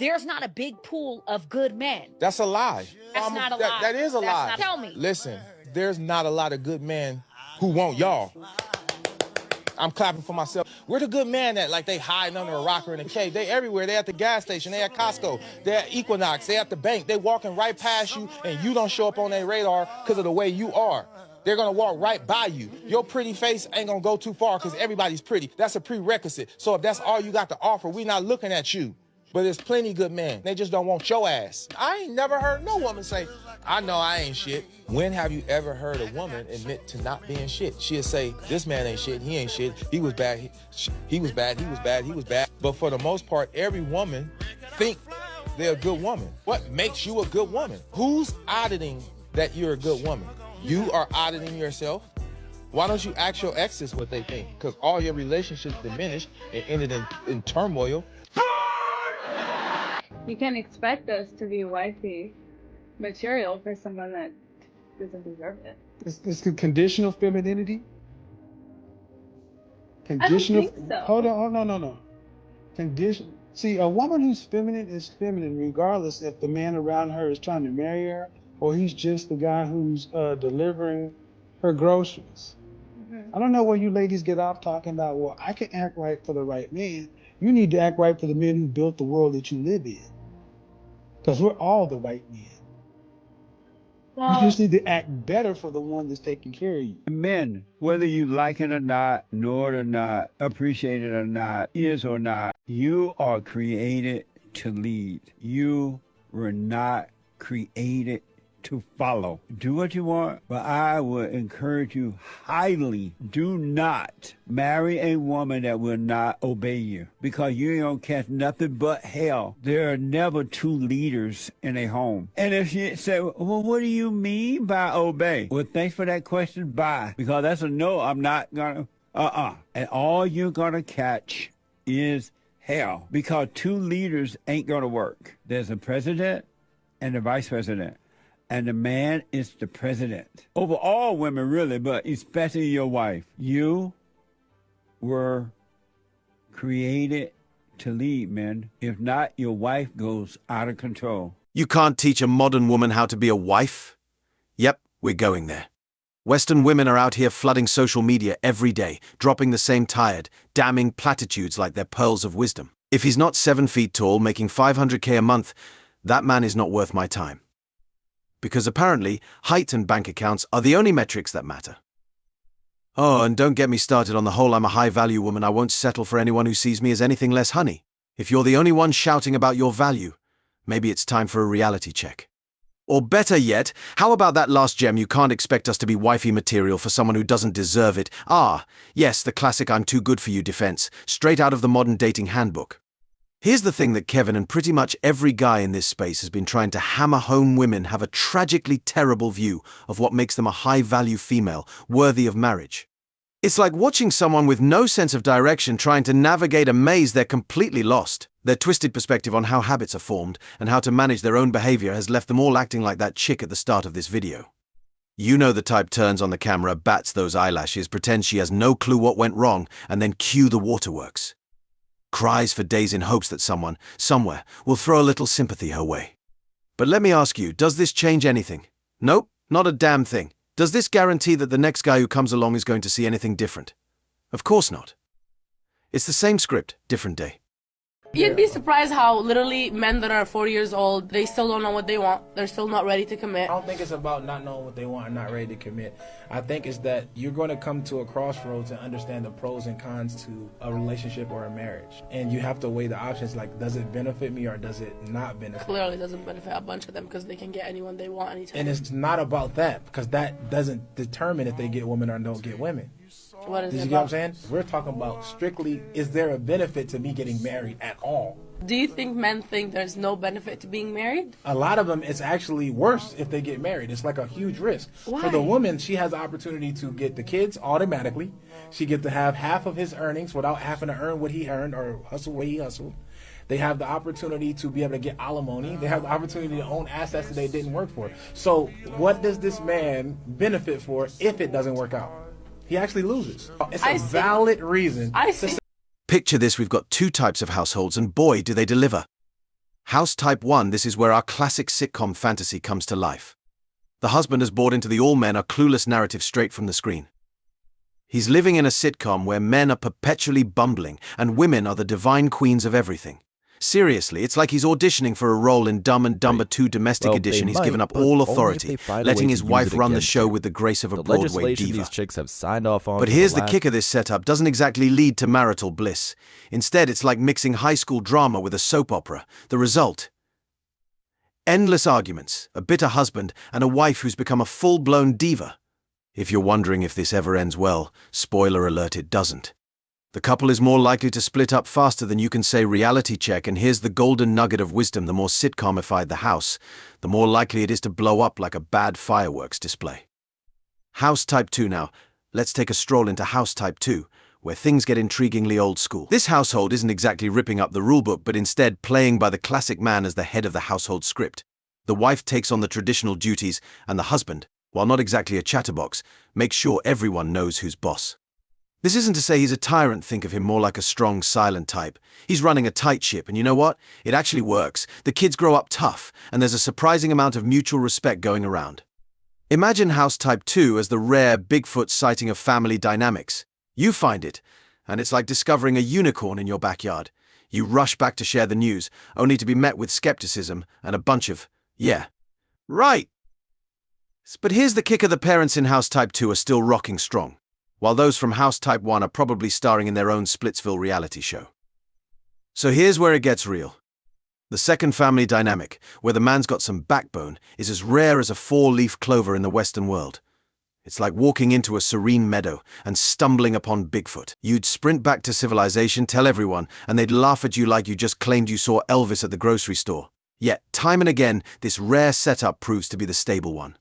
There's not a big pool of good men. That's a lie. That's not a lie. That is a lie. Tell me. Listen, there's not a lot of good men who want y'all. I'm clapping for myself. Where the good men at? Like they hiding under a rock or in a cave. They everywhere. They at the gas station. They at Costco. They at Equinox. They at the bank. They walking right past you and you don't show up on their radar because of the way you are. They're gonna walk right by you. Your pretty face ain't gonna go too far because everybody's pretty. That's a prerequisite. So if that's all you got to offer, we not looking at you. But there's plenty good men. They just don't want your ass. I ain't never heard no woman say, I know I ain't shit. When have you ever heard a woman admit to not being shit? She'll say, this man ain't shit, he ain't shit, he was bad, he was bad, he was bad, he was bad. But for the most part, every woman think they're a good woman. What makes you a good woman? Who's auditing that you're a good woman? You are auditing yourself? Why don't you ask your exes what they think? Because all your relationships diminished and ended in turmoil. You can't expect us to be wifey material for someone that doesn't deserve it. It's the conditional femininity. I don't think so. Hold on, no. Condition. See, a woman who's feminine is feminine, regardless if the man around her is trying to marry her or he's just the guy who's delivering her groceries. I don't know where you ladies get off talking about, well, I can act right for the right man. You need to act right for the men who built the world that you live in. Because we're all the right men. Well, You just need to act better for the one that's taking care of you. Men, whether you like it or not, know it or not, appreciate it or not, is or not, you are created to lead. You were not created to follow. Do what you want, but I would encourage you highly, do not marry a woman that will not obey you, because you ain't gonna catch nothing but hell. There are never two leaders in a home. And if you say, well, what do you mean by obey? Well, thanks for that question, bye. Because that's a no, I'm not gonna, And all you're gonna catch is hell, because two leaders ain't gonna work. There's a president and a vice president. And the man is the president. Over all women, really, but especially your wife. You were created to lead, men. If not, your wife goes out of control. You can't teach a modern woman how to be a wife? Yep, we're going there. Western women are out here flooding social media every day, dropping the same tired, damning platitudes like they're pearls of wisdom. If he's not 7 feet tall, making $500K a month, that man is not worth my time. Because apparently, height and bank accounts are the only metrics that matter. Oh, and don't get me started on the whole I'm a high-value woman, I won't settle for anyone who sees me as anything less honey. If you're the only one shouting about your value, maybe it's time for a reality check. Or better yet, how about that last gem, you can't expect us to be wifey material for someone who doesn't deserve it? Ah, yes, the classic I'm too good for you defense, straight out of the modern dating handbook. Here's the thing that Kevin and pretty much every guy in this space has been trying to hammer home: women have a tragically terrible view of what makes them a high-value female worthy of marriage. It's like watching someone with no sense of direction trying to navigate a maze they're completely lost. Their twisted perspective on how habits are formed and how to manage their own behavior has left them all acting like that chick at the start of this video. You know the type turns on the camera, bats those eyelashes, pretends she has no clue what went wrong, and then cue the waterworks. Cries for days in hopes that someone, somewhere, will throw a little sympathy her way. But let me ask you, does this change anything? Nope, not a damn thing. Does this guarantee that the next guy who comes along is going to see anything different? Of course not. It's the same script, different day. You'd be surprised how literally men that are 40 years old, they still don't know what they want. They're still not ready to commit. I don't think it's about not knowing what they want and not ready to commit. I think it's that you're going to come to a crossroads and understand the pros and cons to a relationship or a marriage. And you have to weigh the options, like, does it benefit me or does it not benefit me? Clearly doesn't benefit a bunch of them because they can get anyone they want anytime. And it's not about that, because that doesn't determine if they get women or don't get women. What is Did it you get what I'm about? saying? We're talking about strictly, is there a benefit to me getting married at all? Do you think men think there's no benefit to being married? A lot of them, it's actually worse if they get married. It's like a huge risk. Why? For the woman, she has the opportunity to get the kids automatically. She gets to have half of his earnings without having to earn what he earned or hustle what he hustled. They have the opportunity to be able to get alimony. They have the opportunity to own assets that they didn't work for. So what does this man benefit for if it doesn't work out? He actually loses. It's a valid reason. I see. Picture this, we've got two types of households, and boy, do they deliver. House Type 1, this is where our classic sitcom fantasy comes to life. The husband has bought into the all men are clueless narrative straight from the screen. He's living in a sitcom where men are perpetually bumbling and women are the divine queens of everything. Seriously, it's like he's auditioning for a role in Dumb and Dumber 2 Domestic Edition. He's given up all authority, letting his wife run the show with the grace of a Broadway diva. These chicks have signed off on. But here's the kicker: this setup doesn't exactly lead to marital bliss. Instead, it's like mixing high school drama with a soap opera. The result? Endless arguments, a bitter husband, and a wife who's become a full-blown diva. If you're wondering if this ever ends well, spoiler alert, it doesn't. The couple is more likely to split up faster than you can say reality check, and here's the golden nugget of wisdom: the more sitcomified the house, the more likely it is to blow up like a bad fireworks display. House Type 2 now. Let's take a stroll into House Type 2, where things get intriguingly old school. This household isn't exactly ripping up the rulebook, but instead playing by the classic man as the head of the household script. The wife takes on the traditional duties, and the husband, while not exactly a chatterbox, makes sure everyone knows who's boss. This isn't to say he's a tyrant. Think of him more like a strong, silent type. He's running a tight ship, and you know what? It actually works. The kids grow up tough, and there's a surprising amount of mutual respect going around. Imagine House Type 2 as the rare Bigfoot sighting of family dynamics. You find it, and it's like discovering a unicorn in your backyard. You rush back to share the news, only to be met with skepticism and a bunch of, yeah, right. But here's the kicker: the parents in House Type 2 are still rocking strong, while those from House Type 1 are probably starring in their own Splitsville reality show. So here's where it gets real. The second family dynamic, where the man's got some backbone, is as rare as a four-leaf clover in the Western world. It's like walking into a serene meadow and stumbling upon Bigfoot. You'd sprint back to civilization, tell everyone, and they'd laugh at you like you just claimed you saw Elvis at the grocery store. Yet, time and again, this rare setup proves to be the stable one.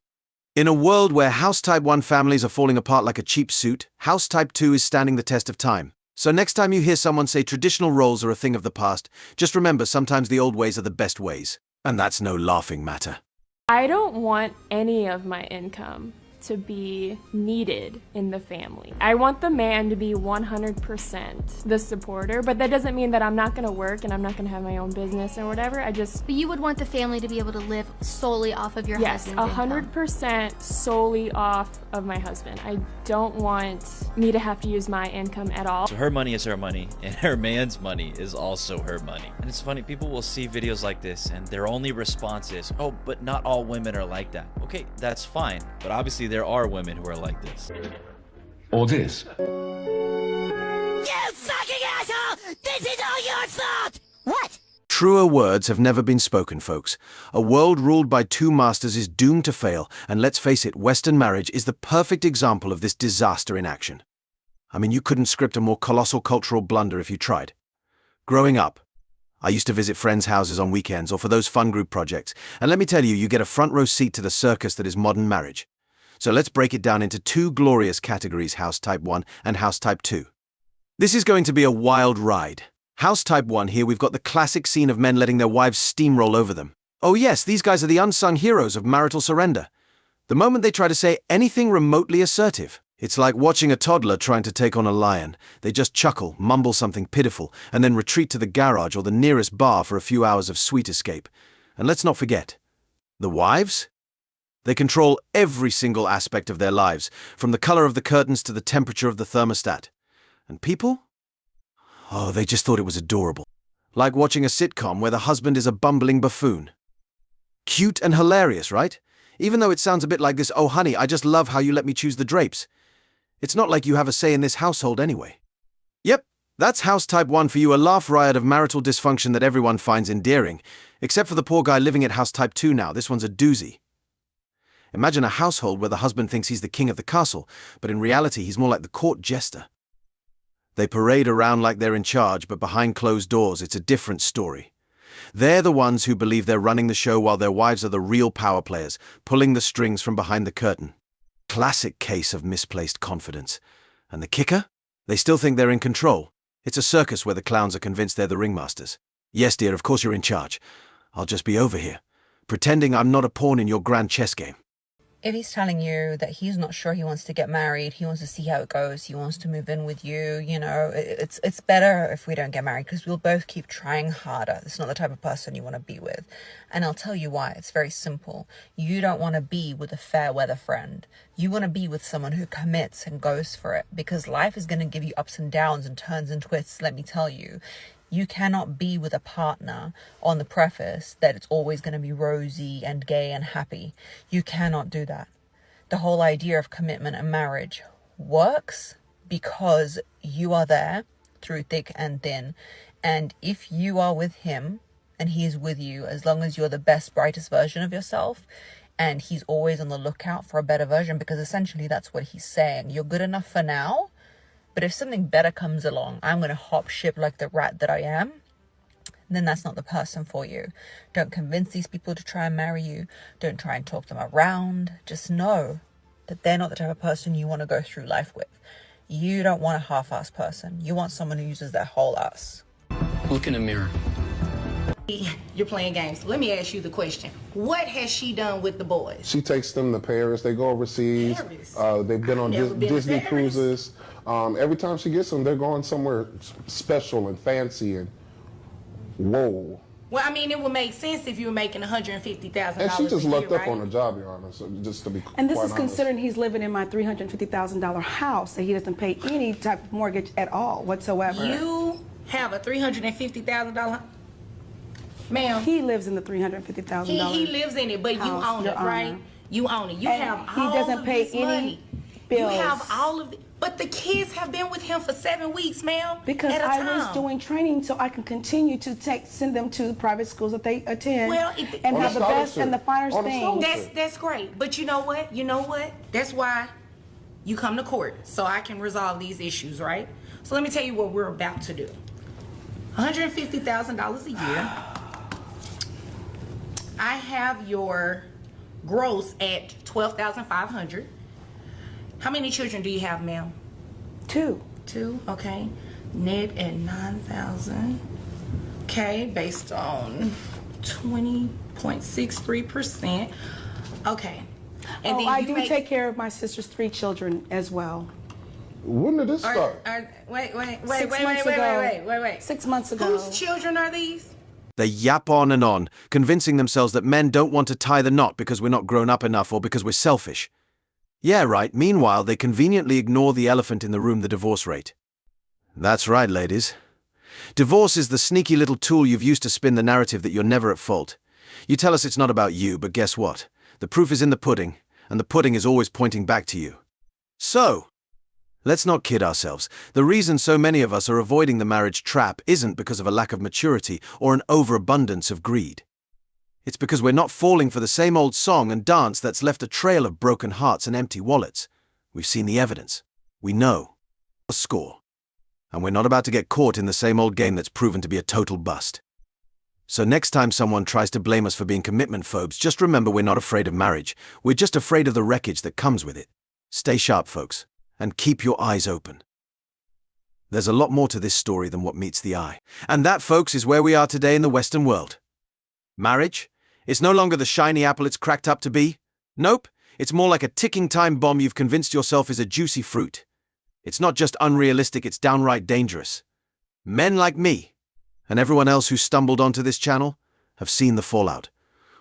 In a world where House Type 1 families are falling apart like a cheap suit, House Type 2 is standing the test of time. So next time you hear someone say traditional roles are a thing of the past, just remember sometimes the old ways are the best ways. And that's no laughing matter. I don't want any of my income to be needed in the family. I want the man to be 100% the supporter, but that doesn't mean that I'm not gonna work and I'm not gonna have my own business or whatever. But you would want the family to be able to live solely off of your husband's income. Yes, 100% solely off of my husband. I don't want me to have to use my income at all. So her money is her money, and her man's money is also her money. And it's funny, people will see videos like this and their only response is, oh, but not all women are like that. Okay, that's fine, but obviously there are women who are like this. Or this. You fucking asshole! This is all your fault! What? Truer words have never been spoken, folks. A world ruled by two masters is doomed to fail, and let's face it, Western marriage is the perfect example of this disaster in action. I mean, you couldn't script a more colossal cultural blunder if you tried. Growing up, I used to visit friends' houses on weekends or for those fun group projects, and let me tell you, you get a front row seat to the circus that is modern marriage. So let's break it down into two glorious categories: House Type 1 and House Type 2. This is going to be a wild ride. House Type 1, here we've got the classic scene of men letting their wives steamroll over them. Oh yes, these guys are the unsung heroes of marital surrender. The moment they try to say anything remotely assertive, it's like watching a toddler trying to take on a lion. They just chuckle, mumble something pitiful, and then retreat to the garage or the nearest bar for a few hours of sweet escape. And let's not forget, the wives? They control every single aspect of their lives, from the color of the curtains to the temperature of the thermostat. And people? Oh, they just thought it was adorable. Like watching a sitcom where the husband is a bumbling buffoon. Cute and hilarious, right? Even though it sounds a bit like this, oh honey, I just love how you let me choose the drapes. It's not like you have a say in this household anyway. Yep, that's House Type 1 for you, a laugh riot of marital dysfunction that everyone finds endearing. Except for the poor guy living at House Type 2 now. This one's a doozy. Imagine a household where the husband thinks he's the king of the castle, but in reality he's more like the court jester. They parade around like they're in charge, but behind closed doors it's a different story. They're the ones who believe they're running the show while their wives are the real power players, pulling the strings from behind the curtain. Classic case of misplaced confidence. And the kicker? They still think they're in control. It's a circus where the clowns are convinced they're the ringmasters. Yes, dear, of course you're in charge. I'll just be over here, pretending I'm not a pawn in your grand chess game. If he's telling you that he's not sure he wants to get married, he wants to see how it goes, he wants to move in with you, you know, it's better if we don't get married because we'll both keep trying harder. It's not the type of person you want to be with. And I'll tell you why. It's very simple. You don't want to be with a fair weather friend. You want to be with someone who commits and goes for it, because life is going to give you ups and downs and turns and twists, let me tell you. You cannot be with a partner on the preface that it's always going to be rosy and gay and happy. You cannot do that. The whole idea of commitment and marriage works because you are there through thick and thin. And if you are with him and he is with you, as long as you're the best, brightest version of yourself, and he's always on the lookout for a better version, because essentially that's what he's saying. You're good enough for now. But if something better comes along, I'm going to hop ship like the rat that I am, then that's not the person for you. Don't convince these people to try and marry you. Don't try and talk them around. Just know that they're not the type of person you want to go through life with. You don't want a half-ass person. You want someone who uses their whole ass. Look in the mirror. You're playing games. Let me ask you the question. What has she done with the boys? She takes them to Paris. They go overseas. They've been on Disney cruises. Every time she gets them, they're going somewhere special and fancy and whoa. Well, I mean, it would make sense if you were making $150,000 And she just lucked up right? on her job, Your Honor, so just to be And this quite is honest. considering he's living in my $350,000 house that he doesn't pay any type of mortgage at all whatsoever. You have a $350,000. Ma'am. He lives in the $350,000. He lives in it, but you own it, right? You own it. You And have he all doesn't of pay this any money. bills. You have all of it. But the kids have been with him for 7 weeks, ma'am. Because at a I time. was doing training so I can continue to send them to the private schools that they attend Well, and have the best and the finest things. That's great. But you know what? You know what? That's why you come to court, so I can resolve these issues, right? So let me tell you what we're about to do. $150,000 a year. I have your gross at $12,500. How many children do you have, ma'am? 2. 2, okay. Net at $9,000. Okay, based on 20.63%. Okay. And then I you do take care of my sister's 3 children as well. When did this start? Wait. 6 months ago. 6 months ago. Whose children are these? They yap on and on, convincing themselves that men don't want to tie the knot because we're not grown up enough or because we're selfish. Yeah, right. Meanwhile, they conveniently ignore the elephant in the room, the divorce rate. That's right, ladies. Divorce is the sneaky little tool you've used to spin the narrative that you're never at fault. You tell us it's not about you, but guess what? The proof is in the pudding, and the pudding is always pointing back to you. So, let's not kid ourselves. The reason so many of us are avoiding the marriage trap isn't because of a lack of maturity or an overabundance of greed. It's because we're not falling for the same old song and dance that's left a trail of broken hearts and empty wallets. We've seen the evidence. We know the score. And we're not about to get caught in the same old game that's proven to be a total bust. So next time someone tries to blame us for being commitment phobes, just remember we're not afraid of marriage. We're just afraid of the wreckage that comes with it. Stay sharp, folks, and keep your eyes open. There's a lot more to this story than what meets the eye. And that, folks, is where we are today in the Western world. Marriage? It's no longer the shiny apple it's cracked up to be. Nope, it's more like a ticking time bomb you've convinced yourself is a juicy fruit. It's not just unrealistic, it's downright dangerous. Men like me, and everyone else who stumbled onto this channel, have seen the fallout.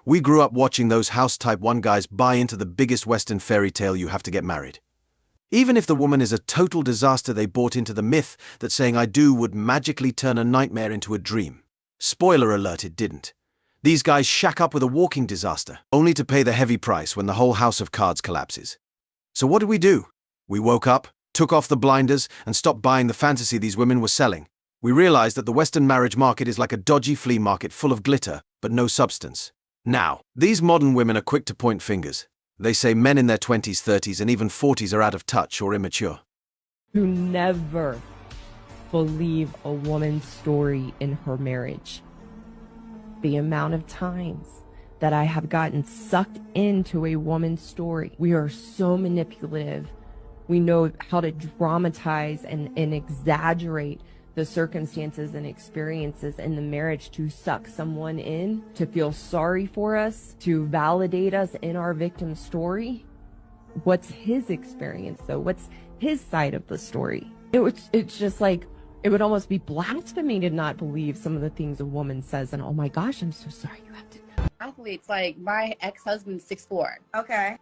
We grew up watching those House Type 1 guys buy into the biggest Western fairy tale you have to get married. Even if the woman is a total disaster, they bought into the myth that saying I do would magically turn a nightmare into a dream. Spoiler alert, it didn't. These guys shack up with a walking disaster, only to pay the heavy price when the whole house of cards collapses. So what did we do? We woke up, took off the blinders, and stopped buying the fantasy these women were selling. We realized that the Western marriage market is like a dodgy flea market full of glitter, but no substance. Now, these modern women are quick to point fingers. They say men in their 20s, 30s, and even 40s are out of touch or immature. Who never believe a woman's story in her marriage. The amount of times that I have gotten sucked into a woman's story. We are so manipulative. We know how to dramatize and exaggerate the circumstances and experiences in the marriage to suck someone in, to feel sorry for us, to validate us in our victim story. what's his experience though? What's his side of the story? It's just like, it would almost be blasphemy to not believe some of the things a woman says. And oh my gosh, I'm so sorry you have to know. Athletes, like my ex-husband's 6'4". Okay.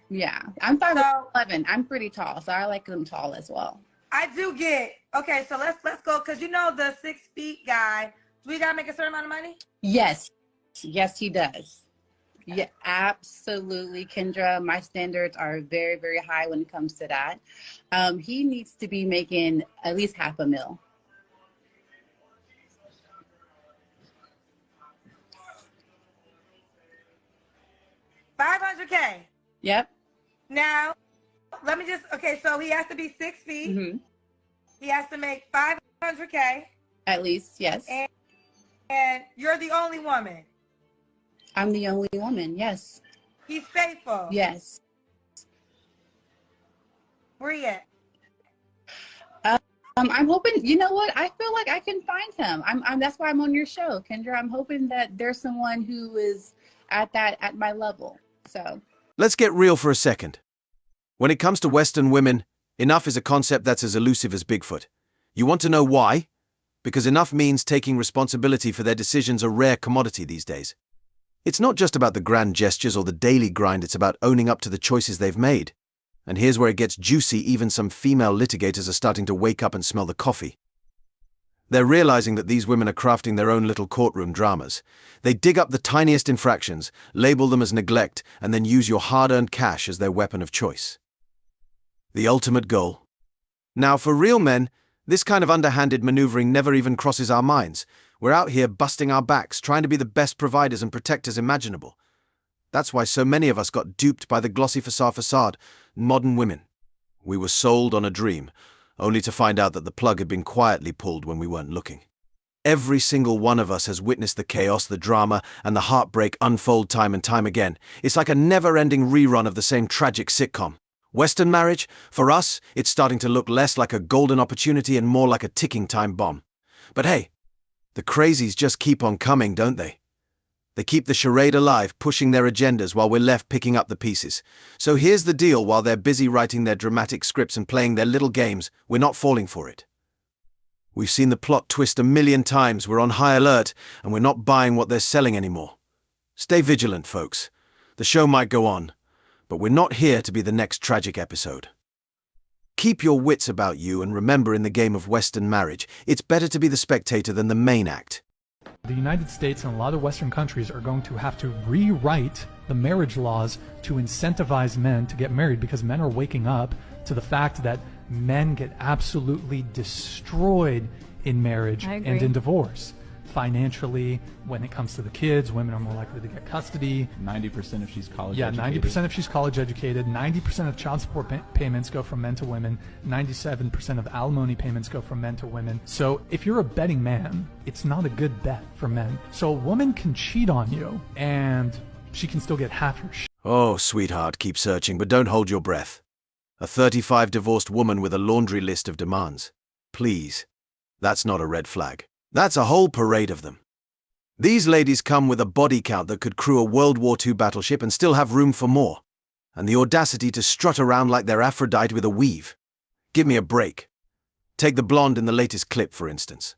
Yeah, I'm 5'11". I'm pretty tall, so I like them tall as well. I do get, okay, so let's go, because you know the 6 feet guy, do we gotta make a certain amount of money? Yes, yes, he does. Yeah, absolutely, Kendra. My standards are very, very high when it comes to that. He needs to be making at least $500,000. $500K. Yep. Now, let me just, okay, so he has to be 6 feet. Mm-hmm. He has to make $500K. At least, yes. And you're the only woman. I'm the only woman, yes. He's faithful. Yes. Where you at? I'm hoping, you know what? I feel like I can find him. That's why I'm on your show, Kendra. I'm hoping that there's someone who is at my level. So let's get real for a second. When it comes to Western women, enough is a concept that's as elusive as Bigfoot. You want to know why? Because enough means taking responsibility for their decisions, a rare commodity these days. It's not just about the grand gestures or the daily grind, it's about owning up to the choices they've made. And here's where it gets juicy. Even some female litigators are starting to wake up and smell the coffee. They're realizing that these women are crafting their own little courtroom dramas. They dig up the tiniest infractions, label them as neglect, and then use your hard-earned cash as their weapon of choice. The ultimate goal. Now, for real men, this kind of underhanded maneuvering never even crosses our minds. We're out here busting our backs, trying to be the best providers and protectors imaginable. That's why so many of us got duped by the glossy facade, modern women. We were sold on a dream, only to find out that the plug had been quietly pulled when we weren't looking. Every single one of us has witnessed the chaos, the drama, and the heartbreak unfold time and time again. It's like a never-ending rerun of the same tragic sitcom. Western marriage, for us, it's starting to look less like a golden opportunity and more like a ticking time bomb. But hey, the crazies just keep on coming, don't they? They keep the charade alive, pushing their agendas while we're left picking up the pieces. So here's the deal: while they're busy writing their dramatic scripts and playing their little games, we're not falling for it. We've seen the plot twist a million times, we're on high alert, and we're not buying what they're selling anymore. Stay vigilant, folks. The show might go on, but we're not here to be the next tragic episode. Keep your wits about you, and remember, in the game of Western marriage, it's better to be the spectator than the main act. The United States and a lot of Western countries are going to have to rewrite the marriage laws to incentivize men to get married, because men are waking up to the fact that men get absolutely destroyed in marriage and in divorce. Financially, when it comes to the kids, women are more likely to get custody. 90% if she's college educated. Yeah, 90% if she's college educated. 90% of child support payments go from men to women. 97% of alimony payments go from men to women. So if you're a betting man, it's not a good bet for men. So a woman can cheat on you, and she can still get half your shit. Oh, sweetheart, keep searching, but don't hold your breath. A 35 divorced woman with a laundry list of demands. Please, that's not a red flag. That's a whole parade of them. These ladies come with a body count that could crew a World War II battleship and still have room for more. And the audacity to strut around like they're Aphrodite with a weave. Give me a break. Take the blonde in the latest clip, for instance.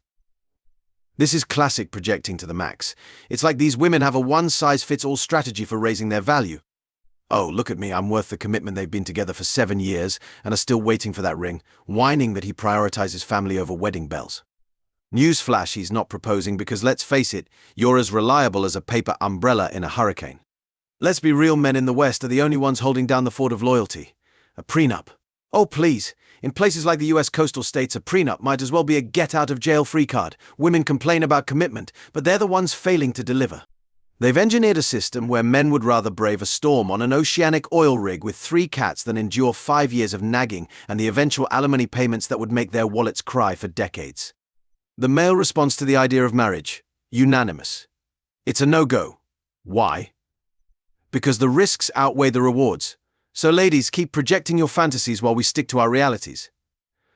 This is classic projecting to the max. It's like these women have a one-size-fits-all strategy for raising their value. Oh, look at me, I'm worth the commitment. They've been together for 7 years and are still waiting for that ring, whining that he prioritizes family over wedding bells. Newsflash, he's not proposing because, let's face it, you're as reliable as a paper umbrella in a hurricane. Let's be real, men in the West are the only ones holding down the fort of loyalty. A prenup. Oh, please. In places like the US coastal states, a prenup might as well be a get-out-of-jail-free card. Women complain about commitment, but they're the ones failing to deliver. They've engineered a system where men would rather brave a storm on an oceanic oil rig with 3 cats than endure 5 years of nagging and the eventual alimony payments that would make their wallets cry for decades. The male response to the idea of marriage: unanimous. It's a no-go. Why? Because the risks outweigh the rewards. So ladies, keep projecting your fantasies while we stick to our realities.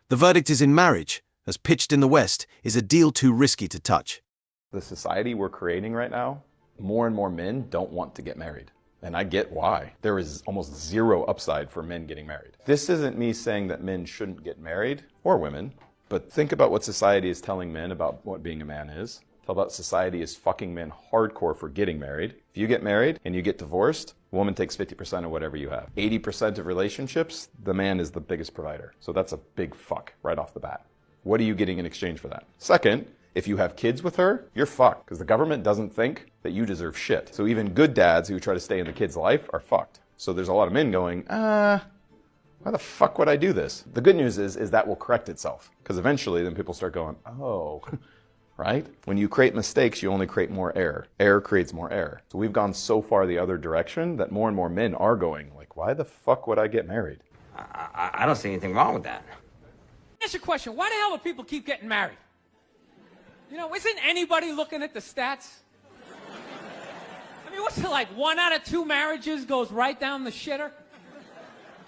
The verdict is in marriage, as pitched in the West, is a deal too risky to touch. The society we're creating right now, more and more men don't want to get married. And I get why. There is almost zero upside for men getting married. This isn't me saying that men shouldn't get married, or women, but think about what society is telling men about what being a man is. Tell about society is fucking men hardcore for getting married. If you get married and you get divorced, a woman takes 50% of whatever you have. 80% of relationships, the man is the biggest provider. So that's a big fuck right off the bat. What are you getting in exchange for that? Second, if you have kids with her, you're fucked, because the government doesn't think that you deserve shit. So even good dads who try to stay in the kid's life are fucked. So there's a lot of men going, why the fuck would I do this? The good news is that will correct itself, because eventually then people start going, oh, right? When you create mistakes, you only create more error. Error creates more error. So we've gone so far the other direction that more and more men are going, like, why the fuck would I get married? I don't see anything wrong with that. Ask your question, why the hell do people keep getting married? You know, isn't anybody looking at the stats? I mean, what's it like, 1 out of 2 marriages goes right down the shitter?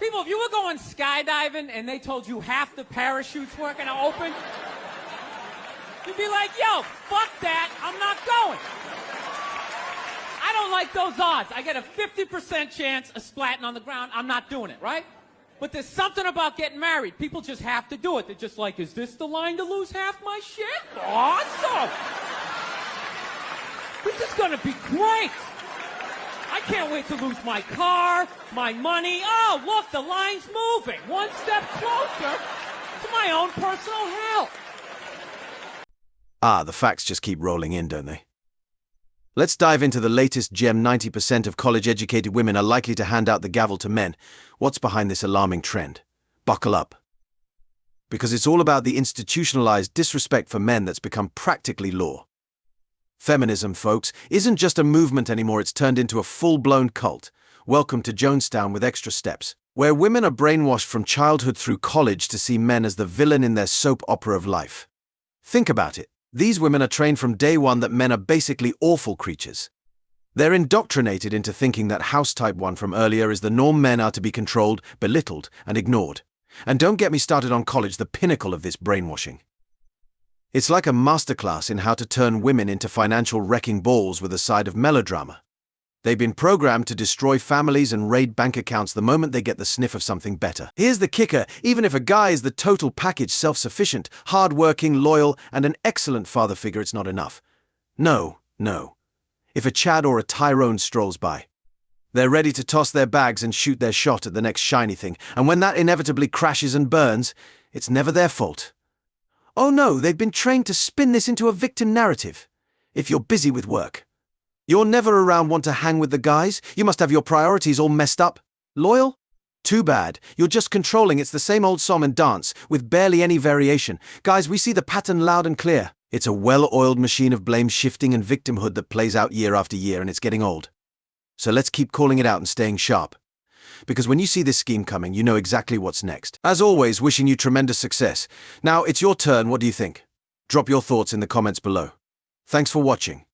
People, if you were going skydiving and they told you half the parachutes weren't going to open, you'd be like, yo, fuck that, I'm not going. I don't like those odds. I get a 50% chance of splatting on the ground, I'm not doing it, right? But there's something about getting married. People just have to do it. They're just like, is this the line to lose half my shit? Awesome! This is gonna be great! I can't wait to lose my car, my money. Oh, look, the line's moving. One step closer to my own personal hell. The facts just keep rolling in, don't they? Let's dive into the latest gem. 90% of college-educated women are likely to hand out the gavel to men. What's behind this alarming trend? Buckle up. Because it's all about the institutionalized disrespect for men that's become practically law. Feminism, folks, isn't just a movement anymore, it's turned into a full-blown cult. Welcome to Jonestown with extra steps, where women are brainwashed from childhood through college to see men as the villain in their soap opera of life. Think about it. These women are trained from day one that men are basically awful creatures. They're indoctrinated into thinking that house type 1 from earlier is the norm. Men are to be controlled, belittled, and ignored. And don't get me started on college, the pinnacle of this brainwashing. It's like a masterclass in how to turn women into financial wrecking balls with a side of melodrama. They've been programmed to destroy families and raid bank accounts the moment they get the sniff of something better. Here's the kicker, even if a guy is the total package, self-sufficient, hard-working, loyal, and an excellent father figure, it's not enough. No. If a Chad or a Tyrone strolls by, they're ready to toss their bags and shoot their shot at the next shiny thing, and when that inevitably crashes and burns, it's never their fault. Oh no, they've been trained to spin this into a victim narrative. If you're busy with work, you're never around, want to hang with the guys, you must have your priorities all messed up. Loyal? Too bad. You're just controlling. It's the same old song and dance, with barely any variation. Guys, we see the pattern loud and clear. It's a well-oiled machine of blame shifting and victimhood that plays out year after year, and it's getting old. So let's keep calling it out and staying sharp. Because when you see this scheme coming, you know exactly what's next. As always, wishing you tremendous success. Now, it's your turn. What do you think? Drop your thoughts in the comments below. Thanks for watching.